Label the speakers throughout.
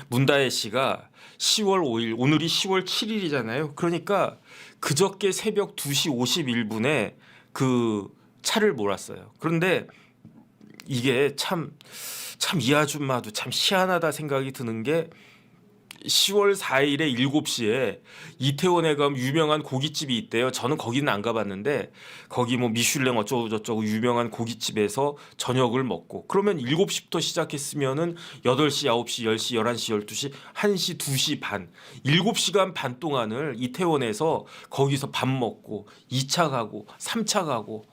Speaker 1: 문다혜 씨가 10월 5일, 오늘이 10월 7일이잖아요. 그러니까 그저께 새벽 2시 51분에 그 차를 몰았어요. 그런데 이게 참 이 아줌마도 참 희한하다 생각이 드는 게 10월 4일에 7시에 이태원에 가면 유명한 고깃집이 있대요. 저는 거기는 안 가봤는데 거기 뭐 미슐랭 어쩌고 저쩌고 유명한 고깃집에서 저녁을 먹고 그러면 7시부터 시작했으면은 8시, 9시, 10시, 11시, 12시, 1시, 2시 반 7시간 반 동안을 이태원에서 거기서 밥 먹고 2차 가고 3차 가고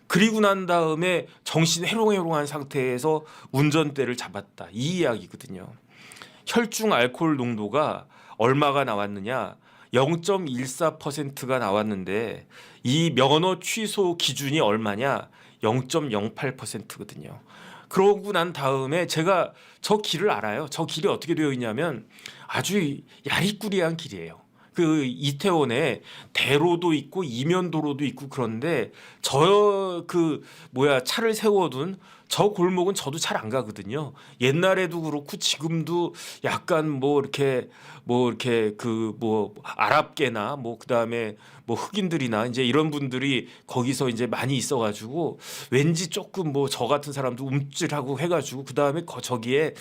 Speaker 1: 그리고 난 다음에 정신 해롱해롱한 상태에서 운전대를 잡았다. 이 이야기거든요. 혈중 알코올 농도가 얼마가 나왔느냐? 0.14%가 나왔는데 이 면허 취소 기준이 얼마냐? 0.08%거든요. 그러고 난 다음에 제가 저 길을 알아요. 저 길이 어떻게 되어 있냐면 아주 야리꾸리한 길이에요. 그 이태원에 대로도 있고 이면도로도 있고 그런데 저 그 뭐야 차를 세워둔 저 골목은 저도 잘 안 가거든요. 옛날에도 그렇고 지금도 약간 뭐 이렇게 그 뭐 아랍계나 뭐 그다음에 뭐 흑인들이나 이제 이런 분들이 거기서 이제 많이 있어가지고 왠지 조금 뭐 저 같은 사람도 움찔하고 해가지고 그다음에 저기에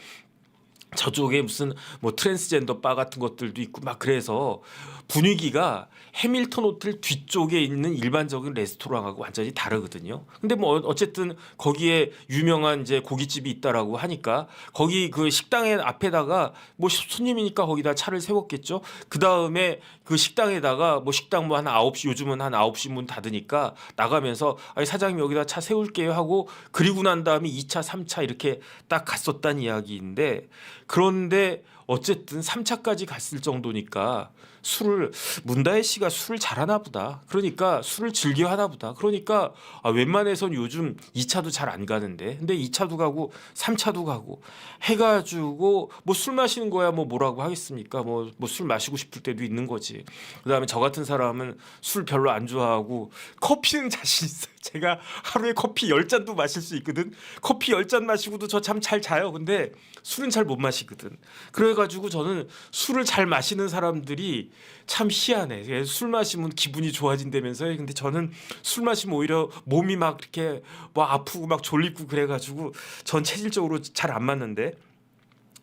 Speaker 1: 저쪽에 무슨 뭐 트랜스젠더 바 같은 것들도 있고 막 그래서 분위기가 해밀턴 호텔 뒤쪽에 있는 일반적인 레스토랑하고 완전히 다르거든요. 근데 뭐 어쨌든 거기에 유명한 이제 고깃집이 있다라고 하니까 거기 그 식당의 앞에다가 뭐 손님이니까 거기다 차를 세웠겠죠. 그 다음에 그 식당에다가 뭐 식당 뭐 한 9시 요즘은 한 9시 문 닫으니까 나가면서 아니 사장님 여기다 차 세울게요 하고 그리고 난 다음에 2차, 3차 이렇게 딱 갔었다는 이야기인데 그런데 어쨌든 3차까지 갔을 정도니까 술을 문다혜 씨가 술을 잘하나 보다. 그러니까 술을 즐겨 하나 보다. 그러니까 웬만해선 요즘 2차도 잘 안 가는데 근데 2차도 가고 3차도 가고 해가지고 뭐 술 마시는 거야 뭐 뭐라고 하겠습니까? 뭐 술 마시고 싶을 때도 있는 거지. 그다음에 저 같은 사람은 술 별로 안 좋아하고 커피는 자신 있어요. 제가 하루에 커피 10잔도 마실 수 있거든. 커피 10잔 마시고도 저 참 잘 자요. 근데 술은 잘 못 마시거든. 그래가지고 저는 술을 잘 마시는 사람들이 참 희한해. 술 마시면 기분이 좋아진다면서요. 근데 저는 술 마시면 오히려 몸이 막 이렇게 뭐 아프고 막 졸리고 그래가지고 전 체질적으로 잘 안 맞는데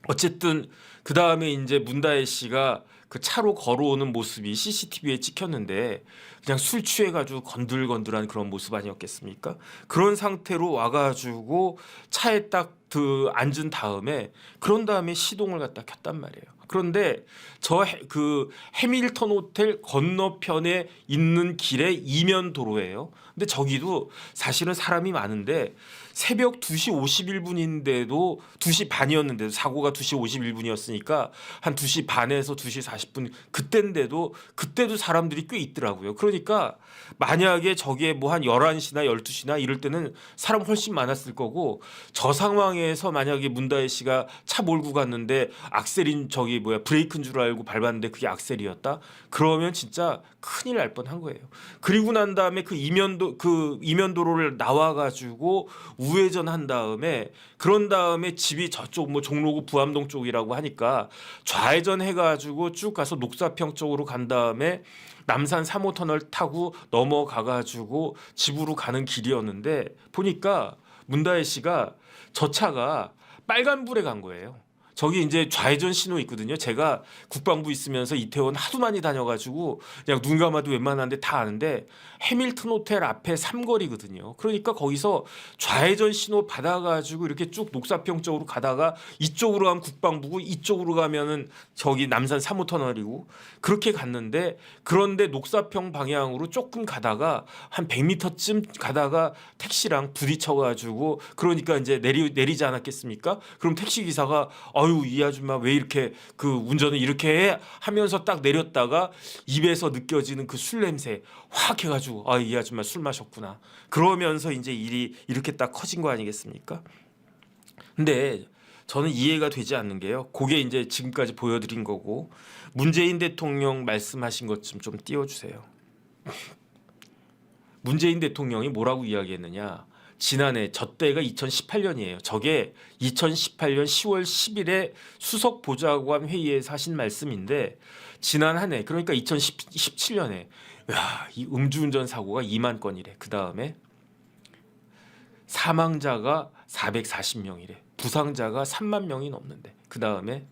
Speaker 1: 어쨌든 그 다음에 이제 문다혜 씨가 그 차로 걸어오는 모습이 CCTV에 찍혔는데 그냥 술 취해가지고 건들건들한 그런 모습 아니었겠습니까? 그런 상태로 와가지고 차에 딱 그 앉은 다음에 그런 다음에 시동을 갖다 켰단 말이에요. 그런데 저 그 해밀턴 호텔 건너편에 있는 길의 이면 도로예요. 근데 저기도 사실은 사람이 많은데 새벽 2시 51분인데도 2시 반이었는데도 사고가 2시 51분이었으니까 한 2시 반에서 2시 40분 그때도 사람들이 꽤 있더라고요. 그러니까 만약에 저게 뭐 한 11시나 12시나 이럴 때는 사람 훨씬 많았을 거고 저 상황에서 만약에 문다혜 씨가 차 몰고 갔는데 악셀인 저기 뭐야 브레이크인 줄 알고 밟았는데 그게 악셀이었다? 그러면 진짜 큰일 날 뻔한 거예요. 그리고 난 다음에 그 이면도로를 나와 가지고 우회전한 다음에 그런 다음에 집이 저쪽 뭐 종로구 부암동 쪽이라고 하니까 좌회전 해가지고 쭉 가서 녹사평 쪽으로 간 다음에 남산 3호 터널 타고 넘어가 가지고 집으로 가는 길이었는데 보니까 문다혜 씨가 저 차가 빨간불에 간 거예요. 저기 이제 좌회전 신호 있거든요. 제가 국방부 있으면서 이태원 하도 많이 다녀가지고 그냥 눈 감아도 웬만한데 다 아는데 해밀턴 호텔 앞에 삼거리거든요. 그러니까 거기서 좌회전 신호 받아가지고 이렇게 쭉 녹사평 쪽으로 가다가 이쪽으로 가면 국방부고 이쪽으로 가면은 저기 남산 3호 터널이고 그렇게 갔는데 그런데 녹사평 방향으로 조금 가다가 한 100m쯤 가다가 택시랑 부딪혀가지고 그러니까 이제 내리지 않았겠습니까? 그럼 택시 기사가 아유 이 아줌마 왜 이렇게 그 운전을 이렇게 해 하면서 딱 내렸다가 입에서 느껴지는 그 술 냄새 확 해가지고 아 이 아줌마 술 마셨구나 그러면서 이제 일이 이렇게 딱 커진 거 아니겠습니까? 근데 저는 이해가 되지 않는 게요. 그게 이제 지금까지 보여드린 거고 문재인 대통령 말씀하신 것 좀 띄워주세요. 문재인 대통령이 뭐라고 이야기했느냐? 지난해 저 때가 2018년이에요. 저게 2018년 10월 10일에 수석 보좌관 회의에서 하신 말씀인데 지난 한 해 그러니까 2017년에 이 음주운전 사고가 2만 건이래. 그 다음에 사망자가 440명이래. 부상자가 3만 명이 넘는데. 그 다음에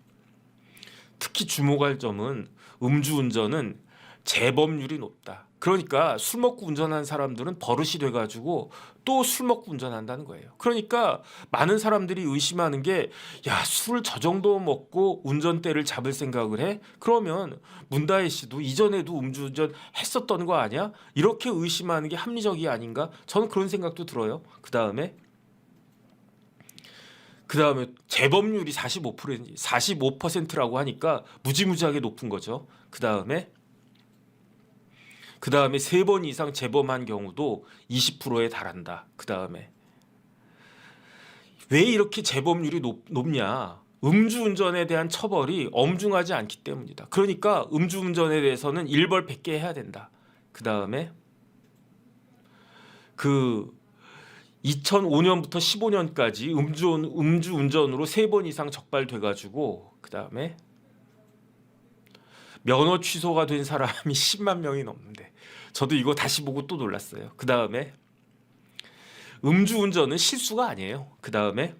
Speaker 1: 특히 주목할 점은 음주운전은 재범률이 높다. 그러니까 술 먹고 운전하는 사람들은 버릇이 돼가지고 또 술 먹고 운전한다는 거예요. 그러니까 많은 사람들이 의심하는 게 야, 술 저 정도 먹고 운전대를 잡을 생각을 해? 그러면 문다혜 씨도 이전에도 음주운전 했었던 거 아니야? 이렇게 의심하는 게 합리적이 아닌가? 저는 그런 생각도 들어요. 그 다음에 재범률이 45%라고 하니까 무지무지하게 높은 거죠. 그 다음에 세 번 이상 재범한 경우도 20%에 달한다. 그 다음에 왜 이렇게 재범률이 높냐? 음주운전에 대한 처벌이 엄중하지 않기 때문이다. 그러니까 음주운전에 대해서는 일벌 100개 해야 된다. 그 다음에 2005년부터 15년까지 음주운전으로 3번 이상 적발돼가지고 그 다음에 면허 취소가 된 사람이 10만 명이 넘는데 저도 이거 다시 보고 또 놀랐어요. 그 다음에 음주운전은 실수가 아니에요. 그 다음에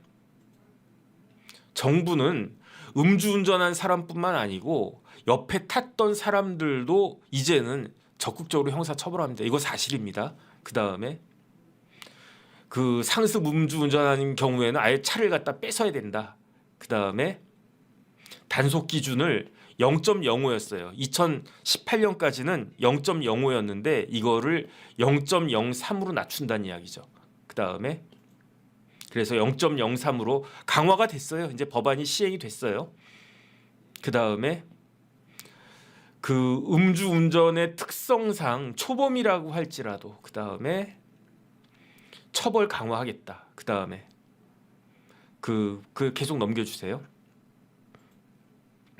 Speaker 1: 정부는 음주운전한 사람뿐만 아니고 옆에 탔던 사람들도 이제는 적극적으로 형사처벌합니다. 이거 사실입니다. 그 다음에 상습 음주운전하는 경우에는 아예 차를 갖다 뺏어야 된다. 그 다음에 단속 기준을 0.05였어요. 2018년까지는 0.05였는데 이거를 0.03으로 낮춘다는 이야기죠. 그 다음에 그래서 0.03으로 강화가 됐어요. 이제 법안이 시행이 됐어요. 그 다음에 음주운전의 특성상 초범이라고 할지라도 그 다음에 처벌 강화하겠다. 그 다음에 계속 넘겨주세요.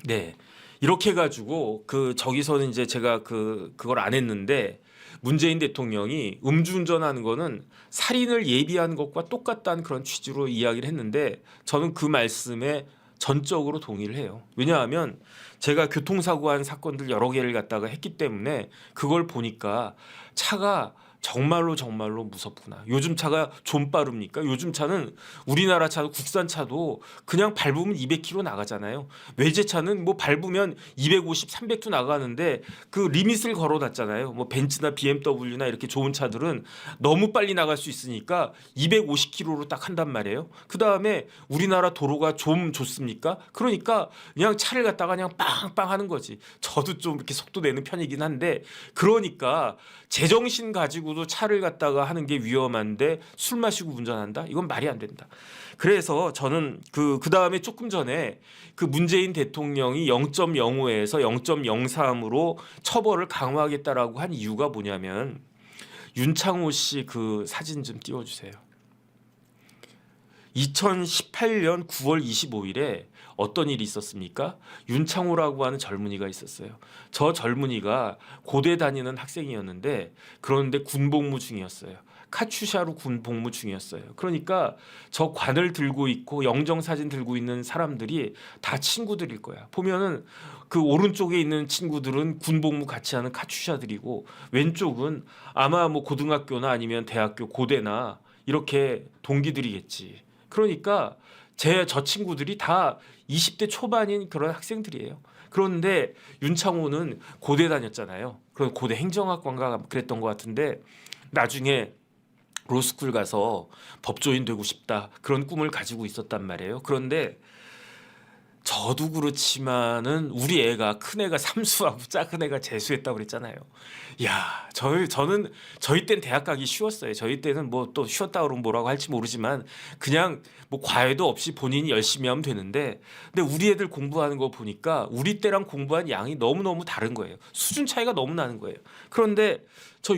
Speaker 1: 네. 이렇게 해가지고 저기서는 이제 제가 그걸 안 했는데 문재인 대통령이 음주운전하는 거는 살인을 예비한 것과 똑같다는 그런 취지로 이야기를 했는데 저는 그 말씀에 전적으로 동의를 해요. 왜냐하면 제가 교통사고한 사건들 여러 개를 갖다가 했기 때문에 그걸 보니까 차가 정말로 무섭구나. 요즘 차가 좀 빠릅니까? 요즘 차는 우리나라 차도 국산 차도 그냥 밟으면 200km 나가잖아요. 외제차는 뭐 밟으면 250, 300도 나가는데 리밋을 걸어놨잖아요. 뭐 벤츠나 BMW나 이렇게 좋은 차들은 너무 빨리 나갈 수 있으니까 250km로 딱 한단 말이에요. 그 다음에 우리나라 도로가 좀 좋습니까? 그러니까 그냥 차를 갖다가 그냥 빵빵 하는 거지. 저도 좀 이렇게 속도 내는 편이긴 한데 그러니까 제정신 가지고도 차를 갖다가 하는 게 위험한데 술 마시고 운전한다? 이건 말이 안 된다. 그래서 저는 그 다음에 조금 전에 문재인 대통령이 0.05에서 0.03으로 처벌을 강화하겠다라고 한 이유가 뭐냐면 윤창호 씨 사진 좀 띄워주세요. 2018년 9월 25일에 어떤 일이 있었습니까? 윤창호라고 하는 젊은이가 있었어요. 저 젊은이가 고대 다니는 학생이었는데 그런데 군복무 중이었어요. 카츄샤로 군복무 중이었어요. 그러니까 저 관을 들고 있고 영정사진 들고 있는 사람들이 다 친구들일 거야. 보면은 오른쪽에 있는 친구들은 군복무 같이 하는 카츄샤들이고 왼쪽은 아마 뭐 고등학교나 아니면 대학교 고대나 이렇게 동기들이겠지. 그러니까 저 친구들이 다 20대 초반인 그런 학생들이에요. 그런데 윤창호는 고대 다녔잖아요. 그럼 고대 행정학과인가 그랬던 것 같은데 나중에 로스쿨 가서 법조인 되고 싶다 그런 꿈을 가지고 있었단 말이에요. 그런데 저도 그렇지만은 우리 애가 큰 애가 삼수하고 작은 애가 재수했다고 그랬잖아요. 야, 저희 땐 대학 가기 쉬웠어요. 저희 때는 뭐 또 쉬었다 그러면 뭐라고 할지 모르지만 그냥 뭐 과외도 없이 본인이 열심히 하면 되는데 근데 우리 애들 공부하는 거 보니까 우리 때랑 공부한 양이 너무너무 다른 거예요. 수준 차이가 너무 나는 거예요. 그런데 저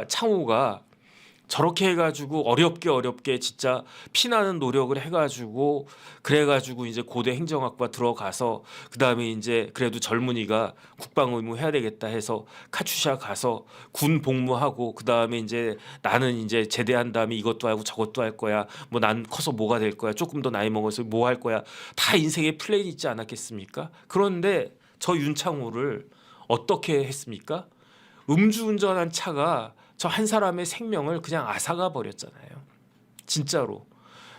Speaker 1: 창호가 저렇게 해가지고 어렵게 진짜 피나는 노력을 해가지고 그래가지고 이제 고대 행정학과 들어가서 그 다음에 이제 그래도 젊은이가 국방의무 해야 되겠다 해서 카투샤 가서 군 복무하고 그 다음에 이제 나는 이제 제대한 다음에 이것도 하고 저것도 할 거야. 뭐 난 커서 뭐가 될 거야. 조금 더 나이 먹어서 뭐 할 거야. 다 인생에 플랜이 있지 않았겠습니까? 그런데 저 윤창호를 어떻게 했습니까? 음주운전한 차가 저 한 사람의 생명을 그냥 앗아가 버렸잖아요. 진짜로.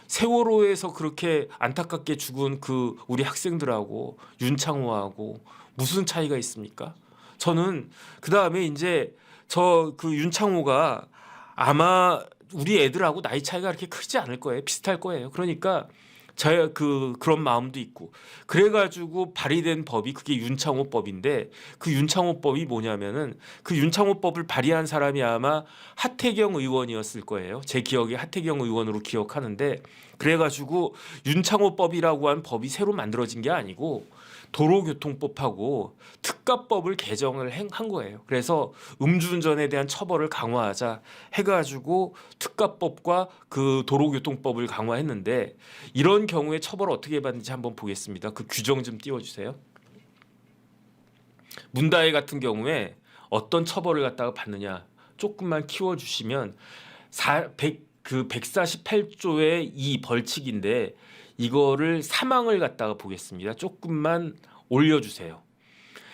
Speaker 1: 세월호에서 그렇게 안타깝게 죽은 그 우리 학생들하고 윤창호하고 무슨 차이가 있습니까? 저는 그 다음에 이제 저 그 윤창호가 아마 우리 애들하고 나이 차이가 그렇게 크지 않을 거예요. 비슷할 거예요. 그러니까 저 그런 마음도 있고 그래가지고 발의된 법이 그게 윤창호법인데 그 윤창호법이 뭐냐면은 그 윤창호법을 발의한 사람이 아마 하태경 의원이었을 거예요. 제 기억에 하태경 의원으로 기억하는데 그래가지고 윤창호법이라고 한 법이 새로 만들어진 게 아니고 도로교통법하고 특가법을 개정을 한 거예요. 그래서 음주운전에 대한 처벌을 강화하자 해가지고 특가법과 그 도로교통법을 강화했는데 이런 경우에 처벌을 어떻게 받는지 한번 보겠습니다. 그 규정 좀 띄워주세요. 문다혜 같은 경우에 어떤 처벌을 갖다가 받느냐 조금만 키워주시면 148조의 이 벌칙인데 이거를 사망을 갖다가 보겠습니다. 조금만 올려주세요.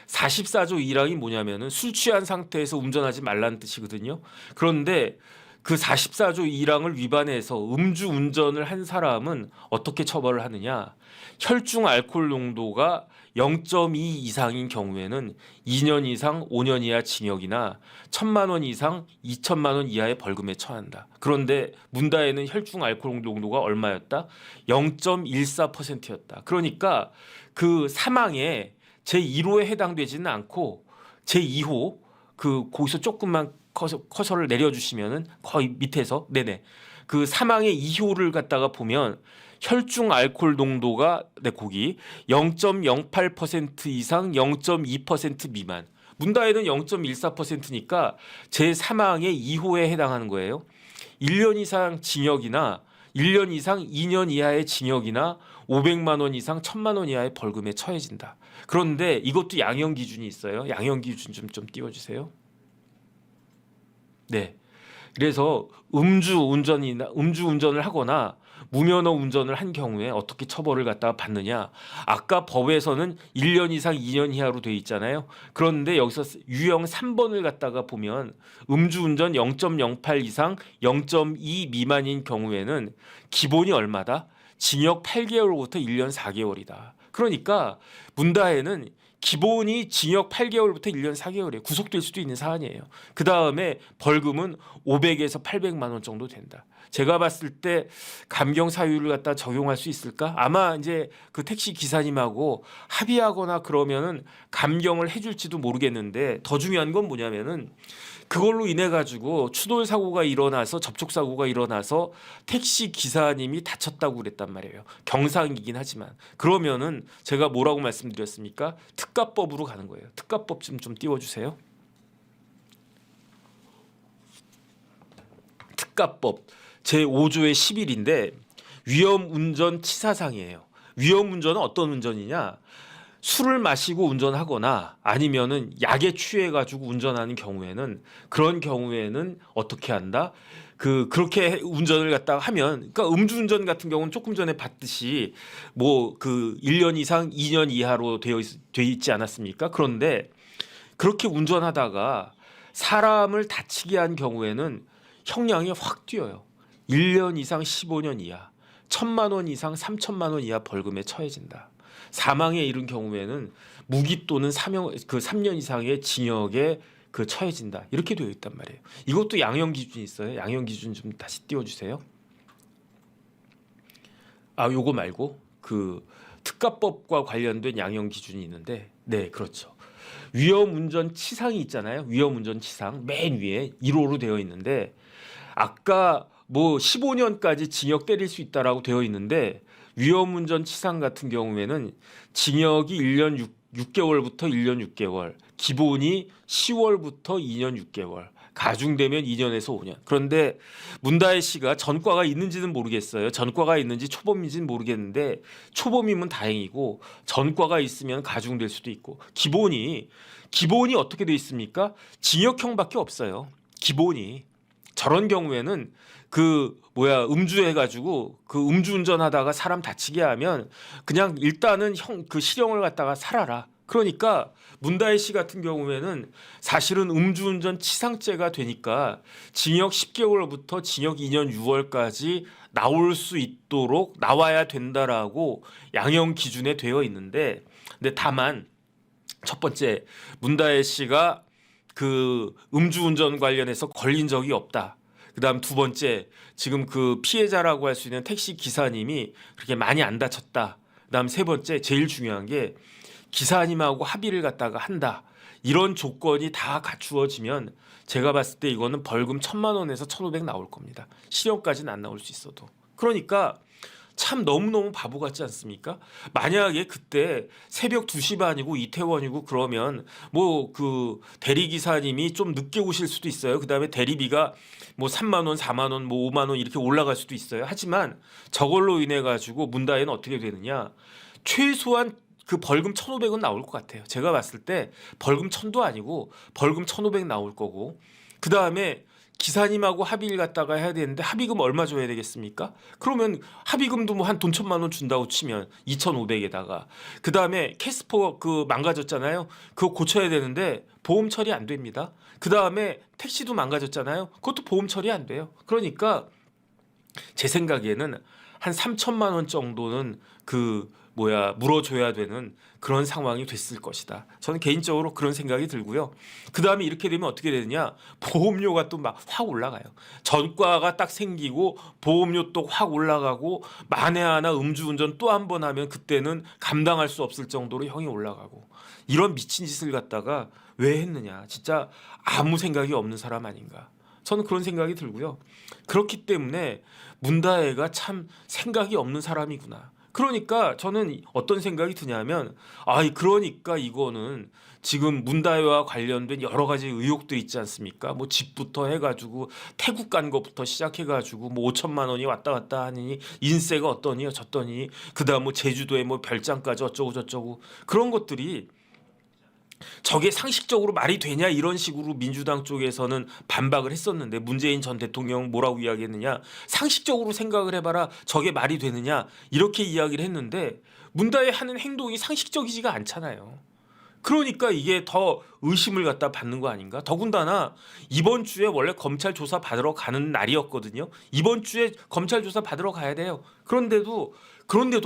Speaker 1: 44조 1항이 뭐냐면은 술 취한 상태에서 운전하지 말라는 뜻이거든요. 그런데 그 44조 1항을 위반해서 음주 운전을 한 사람은 어떻게 처벌을 하느냐? 혈중 알코올 농도가 0.2 이상인 경우에는 2년 이상 5년 이하 징역이나 1,000만 원 이상 2천만 원 이하의 벌금에 처한다. 그런데 문다혜는 혈중 알코올 농도가 얼마였다? 0.14%였다. 그러니까 그 사망에 제1호에 해당되지는 않고 제2호 그 거기서 조금만 커서를 내려주시면은 거의 밑에서 네네 그 사망의 2호를 갖다가 보면 혈중 알코올 농도가 거기 0.08% 이상 0.2% 미만 문다혜는 0.14%니까 제 사망의 2호에 해당하는 거예요. 1년 이상 징역이나 1년 이상 2년 이하의 징역이나 500만 원 이상 1,000만 원 이하의 벌금에 처해진다. 그런데 이것도 양형 기준이 있어요. 양형 기준 좀 띄워주세요. 네. 그래서 음주운전을 하거나 무면허 운전을 한 경우에 어떻게 처벌을 갖다가 받느냐. 아까 법에서는 1년 이상 2년 이하로 돼 있잖아요. 그런데 여기서 유형 3번을 갖다가 보면 음주운전 0.08 이상 0.2 미만인 경우에는 기본이 얼마다? 징역 8개월부터 1년 4개월이다. 그러니까 문다혜는 기본이 징역 8개월부터 1년 4개월이에요. 구속될 수도 있는 사안이에요. 그 다음에 벌금은 500에서 800만 원 정도 된다. 제가 봤을 때 감경 사유를 갖다 적용할 수 있을까? 아마 이제 그 택시 기사님하고 합의하거나 그러면은 감경을 해줄지도 모르겠는데 더 중요한 건 뭐냐면은 그걸로 인해 가지고 추돌 사고가 일어나서 접촉 사고가 일어나서 택시 기사님이 다쳤다고 그랬단 말이에요. 경상이긴 하지만 그러면은 제가 뭐라고 말씀드렸습니까? 특가법으로 가는 거예요. 특가법 좀 띄워주세요. 특가법 제5조의 11인데 위험운전 치사상이에요. 위험운전은 어떤 운전이냐? 술을 마시고 운전하거나 아니면은 약에 취해 가지고 운전하는 경우에는 그런 경우에는 어떻게 한다? 그렇게 운전을 갖다가 하면 그러니까 음주운전 같은 경우는 조금 전에 봤듯이 뭐 그 1년 이상 2년 이하로 돼 있지 않았습니까? 그런데 그렇게 운전하다가 사람을 다치게 한 경우에는 형량이 확 뛰어요. 1년 이상 15년 이하, 1,000만 원 이상 3천만 원 이하 벌금에 처해진다. 사망에 이른 경우에는 무기 또는 3년 이상의 징역에 처해진다. 이렇게 되어 있단 말이에요. 이것도 양형 기준이 있어요. 양형 기준 좀 다시 띄워주세요. 요거 말고 그 특가법과 관련된 양형 기준이 있는데, 네, 그렇죠. 위험운전 치상이 있잖아요. 위험운전 치상 맨 위에 1호로 되어 있는데 아까 뭐 15년까지 징역 때릴 수 있다라고 되어 있는데 위험운전 치상 같은 경우에는 징역이 1년 6개월부터 1년 6개월, 기본이 10월부터 2년 6개월. 가중되면 2년에서 5년. 그런데 문다혜 씨가 전과가 있는지는 모르겠어요. 전과가 있는지 초범인지는 모르겠는데 초범이면 다행이고 전과가 있으면 가중될 수도 있고 기본이 어떻게 돼 있습니까? 징역형밖에 없어요. 기본이. 저런 경우에는 음주해가지고 음주운전하다가 사람 다치게 하면 그냥 일단은 그 실형을 갖다가 살아라. 그러니까 문다혜 씨 같은 경우에는 사실은 음주운전 치상죄가 되니까 징역 10개월부터 징역 2년 6월까지 나올 수 있도록 나와야 된다라고 양형 기준에 되어 있는데, 근데 다만 첫 번째 문다혜 씨가 그 음주운전 관련해서 걸린 적이 없다. 그다음 두 번째 지금 그 피해자라고 할 수 있는 택시 기사님이 그렇게 많이 안 다쳤다. 그다음 세 번째 제일 중요한 게 기사님하고 합의를 갖다가 한다. 이런 조건이 다 갖추어지면 제가 봤을 때 이거는 벌금 1,000만 원에서 1,500 나올 겁니다. 실형까지는 안 나올 수 있어도. 그러니까 참 너무너무 바보 같지 않습니까? 만약에 그때 새벽 2시 반이고 이태원이고 그러면 뭐 그 대리기사님이 좀 늦게 오실 수도 있어요. 그다음에 대리비가 뭐 3만 원, 4만 원, 뭐 5만 원 이렇게 올라갈 수도 있어요. 하지만 저걸로 인해 가지고 문다혜는 어떻게 되느냐? 최소한 그 벌금 1,500은 나올 것 같아요. 제가 봤을 때 벌금 1,000도 아니고 벌금 1,500 나올 거고, 그 다음에 기사님하고 합의를 갖다가 해야 되는데 합의금 얼마 줘야 되겠습니까? 그러면 합의금도 뭐 한 돈 1,000만 원 준다고 치면 2,500에다가 그 다음에 캐스퍼 그 망가졌잖아요. 그거 고쳐야 되는데 보험 처리 안 됩니다. 그 다음에 택시도 망가졌잖아요. 그것도 보험 처리 안 돼요. 그러니까 제 생각에는 한 3,000만 원 정도는 물어줘야 되는 그런 상황이 됐을 것이다. 저는 개인적으로 그런 생각이 들고요. 그 다음에 이렇게 되면 어떻게 되느냐? 보험료가 또 막 확 올라가요. 전과가 딱 생기고 보험료 또 확 올라가고 만에 하나 음주운전 또 한 번 하면 그때는 감당할 수 없을 정도로 형이 올라가고, 이런 미친 짓을 갖다가 왜 했느냐? 진짜 아무 생각이 없는 사람 아닌가? 저는 그런 생각이 들고요. 그렇기 때문에 문다혜가 참 생각이 없는 사람이구나. 그러니까 저는 어떤 생각이 드냐면, 그러니까 이거는 지금 문다혜와 관련된 여러 가지 의혹도 있지 않습니까? 뭐 집부터 해가지고 태국 간 것부터 시작해가지고 뭐 5천만 원이 왔다 갔다 하니 인세가 어떠니 저떠니, 그다음 뭐 제주도에 뭐 별장까지 어쩌고 저쩌고 그런 것들이 저게 상식적으로 말이 되냐, 이런 식으로 민주당 쪽에서는 반박을 했었는데, 문재인 전 대통령 뭐라고 이야기했느냐, 상식적으로 생각을 해봐라, 저게 말이 되느냐, 이렇게 이야기를 했는데 문다혜 하는 행동이 상식적이지가 않잖아요. 그러니까 이게 더 의심을 갖다 받는 거 아닌가? 더군다나 이번 주에 원래 검찰 조사 받으러 가는 날이었거든요. 이번 주에 검찰 조사 받으러 가야 돼요. 그런데도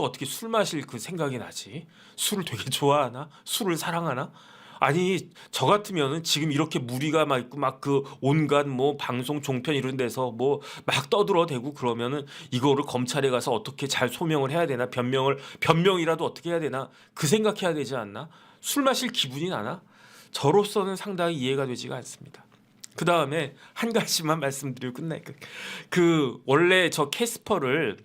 Speaker 1: 어떻게 술 마실 그 생각이 나지? 술을 되게 좋아하나? 술을 사랑하나? 아니, 저 같으면은 지금 이렇게 무리가 막 있고 막 그 온갖 뭐 방송 종편 이런 데서 뭐 막 떠들어대고 그러면은 이거를 검찰에 가서 어떻게 잘 소명을 해야 되나, 변명이라도 어떻게 해야 되나, 그 생각해야 되지 않나? 술 마실 기분이 나나? 저로서는 상당히 이해가 되지가 않습니다. 그 다음에 한 가지만 말씀드리고 끝낼게요. 원래 저 캐스퍼를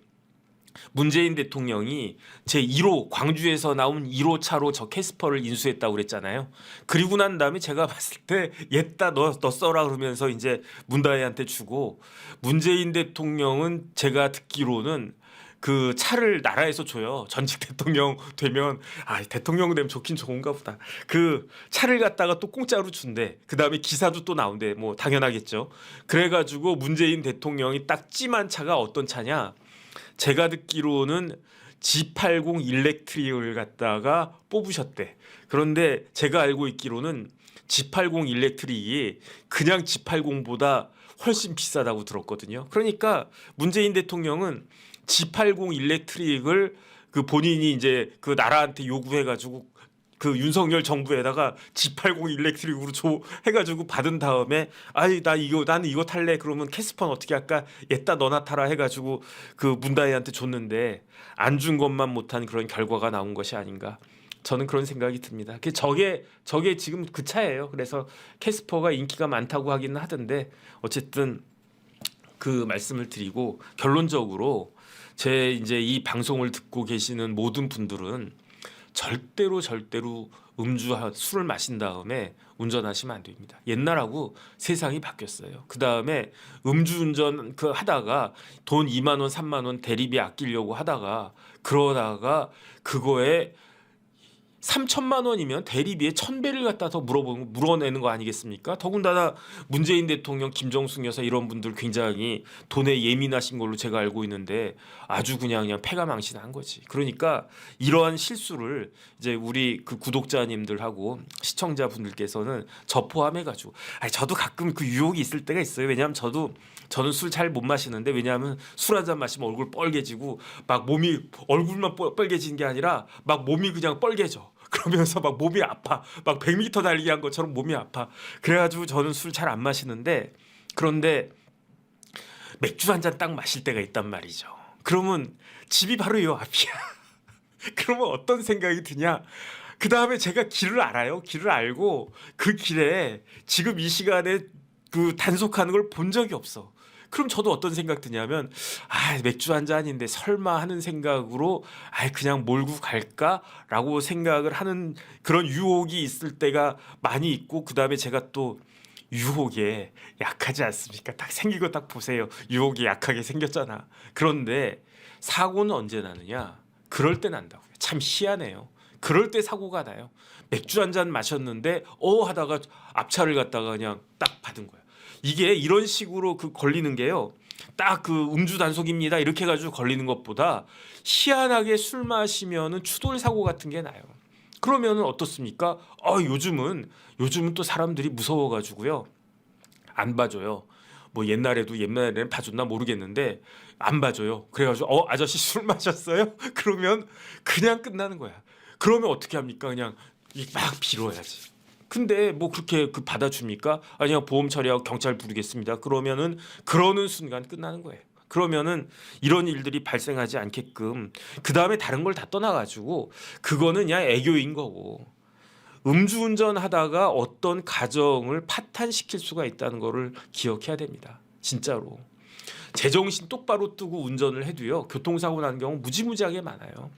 Speaker 1: 문재인 대통령이 제 1호 광주에서 나온 1호 차로 저 캐스퍼를 인수했다고 그랬잖아요. 그리고 난 다음에 제가 봤을 때 얘다 너 써라 그러면서 이제 문다혜한테 주고, 문재인 대통령은 제가 듣기로는 그 차를 나라에서 줘요. 전직 대통령 되면, 대통령 되면 좋긴 좋은가 보다. 그 차를 갖다가 또 공짜로 준대. 그 다음에 기사도 또 나온대. 뭐 당연하겠죠. 그래가지고 문재인 대통령이 딱 찜한 차가 어떤 차냐? 제가 듣기로는 G80 일렉트릭을 갖다가 뽑으셨대. 그런데 제가 알고 있기로는 G80 일렉트릭이 그냥 G80보다 훨씬 비싸다고 들었거든요. 그러니까 문재인 대통령은 G80 일렉트릭을 그 본인이 이제 그 나라한테 요구해가지고 그 윤석열 정부에다가 G80 일렉트릭으로 해가지고 받은 다음에, 나는 이거 탈래. 그러면 캐스퍼는 어떻게 할까? 얘따 너나 타라 해가지고 그 문다혜한테 줬는데 안 준 것만 못한 그런 결과가 나온 것이 아닌가. 저는 그런 생각이 듭니다. 저게 지금 그 차예요. 그래서 캐스퍼가 인기가 많다고 하기는 하던데, 어쨌든 그 말씀을 드리고, 결론적으로 이제 이 방송을 듣고 계시는 모든 분들은 절대로 술을 마신 다음에 운전하시면 안 됩니다. 옛날하고 세상이 바뀌었어요. 그 다음에 음주운전 하다가 돈 2만 원, 3만 원 대리비 아끼려고 하다가 그러다가 그거에 3천만 원이면 대리비에 1,000배를 갖다 더 물어내는 거 아니겠습니까? 더군다나 문재인 대통령, 김정숙 여사 이런 분들 굉장히 돈에 예민하신 걸로 제가 알고 있는데 아주 그냥 패가망신한 거지. 그러니까 이러한 실수를 이제 우리 그 구독자님들하고 시청자분들께서는 저 포함해가지고 저도 가끔 그 유혹이 있을 때가 있어요. 왜냐하면 저는 술 잘 못 마시는데 왜냐하면 술 한 잔 마시면 얼굴 뻘개지고 막 몸이 얼굴만 뻘개지는 게 아니라 막 몸이 그냥 뻘개져. 그러면서 막 몸이 아파. 막 100m 달리기 한 것처럼 몸이 아파. 그래가지고 저는 술 잘 안 마시는데 그런데 맥주 한 잔 딱 마실 때가 있단 말이죠. 그러면 집이 바로 요 앞이야. 그러면 어떤 생각이 드냐? 그 다음에 제가 길을 알아요. 길을 알고 그 길에 지금 이 시간에 그 단속하는 걸 본 적이 없어. 그럼 저도 어떤 생각 드냐면 맥주 한 잔인데 설마 하는 생각으로 그냥 몰고 갈까라고 생각을 하는 그런 유혹이 있을 때가 많이 있고 그다음에 제가 또 유혹에 약하지 않습니까? 딱 생긴 거 딱 보세요. 유혹이 약하게 생겼잖아. 그런데 사고는 언제 나느냐? 그럴 때 난다고요. 참 희한해요. 그럴 때 사고가 나요. 맥주 한 잔 마셨는데 하다가 앞차를 갖다가 그냥 딱 받은 거야. 이게 이런 식으로 걸리는 게요. 딱 음주 단속입니다. 이렇게 해가지고 걸리는 것보다 희한하게 술 마시면은 추돌 사고 같은 게 나요. 그러면은 어떻습니까? 요즘은 또 사람들이 무서워가지고요. 안 봐줘요. 뭐 옛날에는 봐줬나 모르겠는데 안 봐줘요. 그래가지고 아저씨 술 마셨어요? 그러면 그냥 끝나는 거야. 그러면 어떻게 합니까? 그냥 막 빌어야지. 근데 뭐 그렇게 받아줍니까? 아니요, 보험 처리하고 경찰 부르겠습니다. 그러면은 그러는 순간 끝나는 거예요. 그러면은 이런 일들이 발생하지 않게끔 그 다음에 다른 걸 다 떠나가지고 그거는 그냥 애교인 거고 음주운전 하다가 어떤 가정을 파탄시킬 수가 있다는 거를 기억해야 됩니다. 진짜로. 제정신 똑바로 뜨고 운전을 해도요. 교통사고 나는 경우 무지무지하게 많아요.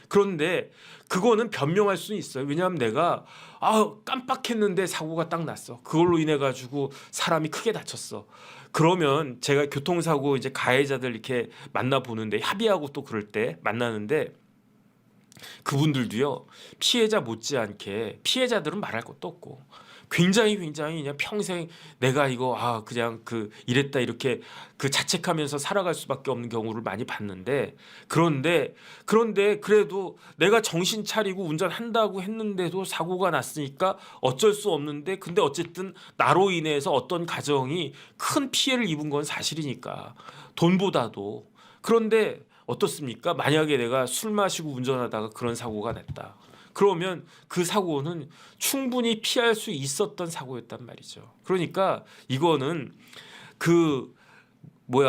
Speaker 1: 그런데 그거는 변명할 수는 있어요. 왜냐하면 내가 깜빡했는데 사고가 딱 났어. 그걸로 인해 가지고 사람이 크게 다쳤어. 그러면 제가 교통사고 이제 가해자들 이렇게 만나 보는데 합의하고 또 그럴 때 만나는데 그분들도요. 피해자 못지않게 피해자들은 말할 것도 없고 굉장히 그냥 평생 내가 이거 그냥 이랬다 이렇게 자책하면서 살아갈 수밖에 없는 경우를 많이 봤는데 그런데 그래도 내가 정신 차리고 운전한다고 했는데도 사고가 났으니까 어쩔 수 없는데 근데 어쨌든 나로 인해서 어떤 가정이 큰 피해를 입은 건 사실이니까 돈보다도 그런데 어떻습니까? 만약에 내가 술 마시고 운전하다가 그런 사고가 났다. 그러면 그 사고는 충분히 피할 수 있었던 사고였단 말이죠. 그러니까 이거는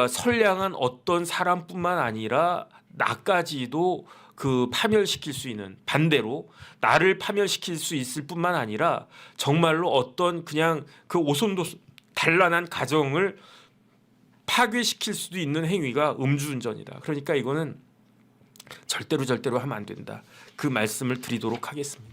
Speaker 1: 선량한 어떤 사람뿐만 아니라 나까지도 파멸시킬 수 있는 반대로 나를 파멸시킬 수 있을 뿐만 아니라 정말로 어떤 그냥 오손도 단란한 가정을 파괴시킬 수도 있는 행위가 음주운전이다. 그러니까 이거는 절대로 하면 안 된다. 그 말씀을 드리도록 하겠습니다.